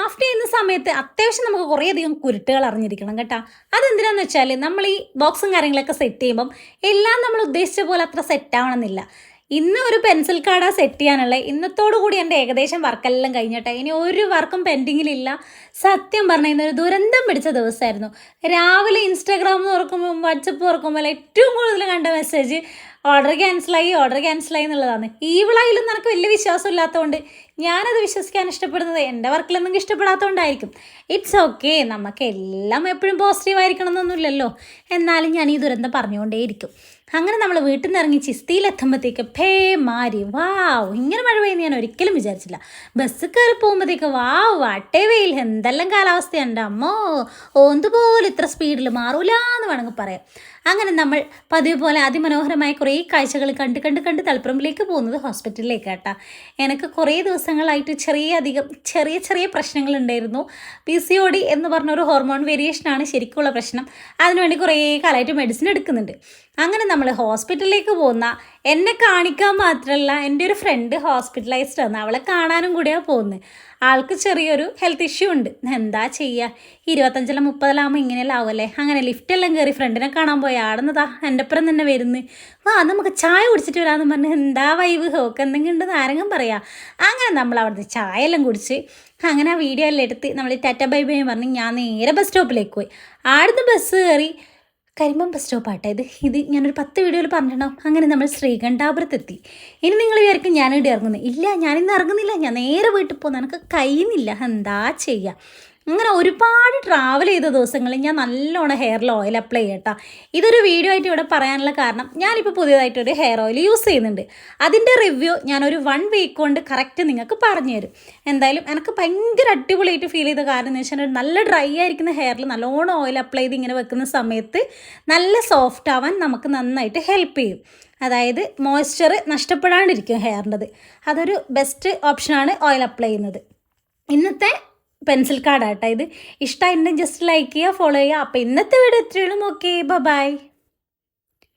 Craft ചെയ്യുന്ന സമയത്ത് അത്യാവശ്യം നമുക്ക് കുറേയധികം കുരുട്ടുകൾ അറിഞ്ഞിരിക്കണം കേട്ടോ. അതെന്തിനാന്ന് വെച്ചാൽ നമ്മൾ ഈ ബോക്സും കാര്യങ്ങളൊക്കെ സെറ്റ് ചെയ്യുമ്പം എല്ലാം നമ്മൾ ഉദ്ദേശിച്ച പോലെ അത്ര സെറ്റ് ആവണമെന്നില്ല. ഇന്ന് ഒരു പെൻസിൽ കാർഡാ സെറ്റ് ചെയ്യാനുള്ള ഇന്നത്തോടു കൂടി എൻ്റെ ഏകദേശം വർക്കെല്ലാം കഴിഞ്ഞിട്ടെ. ഇനി ഒരു വർക്കും പെൻഡിങ്ങിലില്ല. സത്യം പറഞ്ഞാൽ ഇന്നൊരു ദുരന്തം പിടിച്ച ദിവസമായിരുന്നു. രാവിലെ ഇൻസ്റ്റാഗ്രാം തുറക്കുമ്പോൾ വാട്സപ്പ് തുറക്കുമ്പോൾ ഏറ്റവും കൂടുതൽ കണ്ട മെസ്സേജ് ഓർഡർ ക്യാൻസലായി എന്നുള്ളതാണ്. ഈവിളായാലും നിനക്ക് വലിയ വിശ്വാസമില്ലാത്തതുകൊണ്ട് ഞാനത് വിശ്വസിക്കാൻ ഇഷ്ടപ്പെടുന്നത് എൻ്റെ വർക്കിലൊന്നും ഇഷ്ടപ്പെടാത്തതുകൊണ്ടായിരിക്കും. ഇറ്റ്സ് ഓക്കെ, നമുക്ക് എല്ലാം എപ്പോഴും പോസിറ്റീവ് ആയിരിക്കണം എന്നൊന്നുമില്ലല്ലോ. എന്നാലും ഞാൻ ഈ ദുരന്തം പറഞ്ഞുകൊണ്ടേയിരിക്കും. അങ്ങനെ നമ്മൾ വീട്ടിൽ നിന്ന് ഇറങ്ങി ചിസ്തിയിലെത്തുമ്പോഴത്തേക്ക് മാരി വാവ്, ഇങ്ങനെ മഴ പെയ്യുന്ന ഞാൻ ഒരിക്കലും വിചാരിച്ചില്ല. ബസ് കയറി പോകുമ്പോഴത്തേക്ക് വാവ് വാട്ടേ വെയിൽ, എന്തെല്ലാം കാലാവസ്ഥയുണ്ട് അമ്മോ, ഓന്തുപോലെ ഇത്ര സ്പീഡിൽ മാറൂല എന്ന് വേണമെങ്കിൽ പറയാം. അങ്ങനെ നമ്മൾ പതിവ് പോലെ അതിമനോഹരമായ കുറേ കാഴ്ചകൾ കണ്ട് കണ്ട് കണ്ട് തളിപ്പറമ്പിലേക്ക് പോകുന്നത് ഹോസ്പിറ്റലിലേക്ക് കേട്ടാ. എനിക്ക് കുറേ ദിവസങ്ങളായിട്ട് ചെറിയ ചെറിയ പ്രശ്നങ്ങളുണ്ടായിരുന്നു. PCOD എന്ന് പറഞ്ഞൊരു ഹോർമോൺ വേരിയേഷനാണ് ശരിക്കുള്ള പ്രശ്നം. അതിനുവേണ്ടി കുറേ കാലമായിട്ട് മെഡിസിൻ എടുക്കുന്നുണ്ട്. അങ്ങനെ നമ്മൾ ഹോസ്പിറ്റലിലേക്ക് പോകുന്ന എന്നെ കാണിക്കാൻ മാത്രമല്ല, എൻ്റെ ഒരു ഫ്രണ്ട് ഹോസ്പിറ്റലൈസ്ഡ് ആണ്, അവളെ കാണാനും കൂടിയാണ് പോകുന്നത്. ആൾക്ക് ചെറിയൊരു ഹെൽത്ത് ഇഷ്യൂ ഉണ്ട്. എന്താ ചെയ്യുക, 25 30 ഇങ്ങനെയെല്ലാം ആവുമല്ലേ. അങ്ങനെ ലിഫ്റ്റെല്ലാം കയറി ഫ്രണ്ടിനെ കാണാൻ പോയി. ആടുന്നതാ എൻ്റെ ഒപ്പം തന്നെ വരുന്നു. നമുക്ക് ചായ കുടിച്ചിട്ട് വരാമെന്ന് പറഞ്ഞ് എന്താ വൈവ് ഹോക്ക് എന്തെങ്കിലും ഉണ്ടെന്ന് ആരെങ്കിലും പറയാം. അങ്ങനെ നമ്മൾ അവിടുത്തെ ചായ എല്ലാം കുടിച്ച് അങ്ങനെ ആ വീഡിയോ എല്ലാം എടുത്ത് നമ്മൾ ടാറ്റ ബൈ ബൈ പറഞ്ഞ് ഞാൻ നേരെ ബസ് സ്റ്റോപ്പിലേക്ക് പോയി. ആടുന്ന് ബസ് കയറി കരിമ്പം ബസ് സ്റ്റോപ്പാട്ടെ ഇത് ഞാനൊരു 10 വീഡിയോയിൽ പറഞ്ഞിട്ടുണ്ടാവും. അങ്ങനെ നമ്മൾ ശ്രീകണ്ഠാപുരത്തെത്തി. ഇനി നിങ്ങൾ വിചാരിക്കും ഞാനിവിടെ ഇറങ്ങുന്നത്. ഇല്ല, ഞാനിന്ന് ഇറങ്ങുന്നില്ല, ഞാൻ നേരെ വീട്ടിൽ പോകുന്നു, എനിക്ക് കഴിയുന്നില്ല, എന്താ ചെയ്യുക. അങ്ങനെ ഒരുപാട് ട്രാവൽ ചെയ്ത ദിവസങ്ങളിൽ ഞാൻ നല്ലോണം ഹെയറിൽ ഓയിൽ അപ്ലൈ ചെയ്യട്ടോ. ഇതൊരു വീഡിയോ ആയിട്ട് ഇവിടെ പറയാനുള്ള കാരണം, ഞാനിപ്പോൾ പുതിയതായിട്ടൊരു ഹെയർ ഓയിൽ യൂസ് ചെയ്യുന്നുണ്ട്. അതിൻ്റെ റിവ്യൂ ഞാനൊരു 1 വീക്ക് കൊണ്ട് കറക്റ്റ് നിങ്ങൾക്ക് പറഞ്ഞു തരും. എന്തായാലും എനിക്ക് ഭയങ്കര അടിപൊളിയായിട്ട് ഫീൽ ചെയ്ത കാരണം എന്ന് വെച്ചാൽ, നല്ല ഡ്രൈ ആയിരിക്കുന്ന ഹെയറിൽ നല്ലോണം ഓയിൽ അപ്ലൈ ചെയ്ത് ഇങ്ങനെ വെക്കുന്ന സമയത്ത് നല്ല സോഫ്റ്റ് ആവാൻ നമുക്ക് നന്നായിട്ട് ഹെൽപ്പ് ചെയ്യും. അതായത് മോയ്സ്ചർ നഷ്ടപ്പെടാണ്ടിരിക്കും ഹെയറിൻ്റെത്. അതൊരു ബെസ്റ്റ് ഓപ്ഷനാണ് ഓയിൽ അപ്ലൈ ചെയ്യുന്നത്. ഇന്നത്തെ പെൻസിൽ കാർഡാട്ടോ ഇത്. ഇഷ്ടമായിട്ടുണ്ടെങ്കിൽ ജസ്റ്റ് ലൈക്ക് ചെയ്യുക, ഫോളോ ചെയ്യുക. അപ്പോൾ ഇന്നത്തെ വീഡിയോ എത്രയും ഓക്കെ, ബൈ.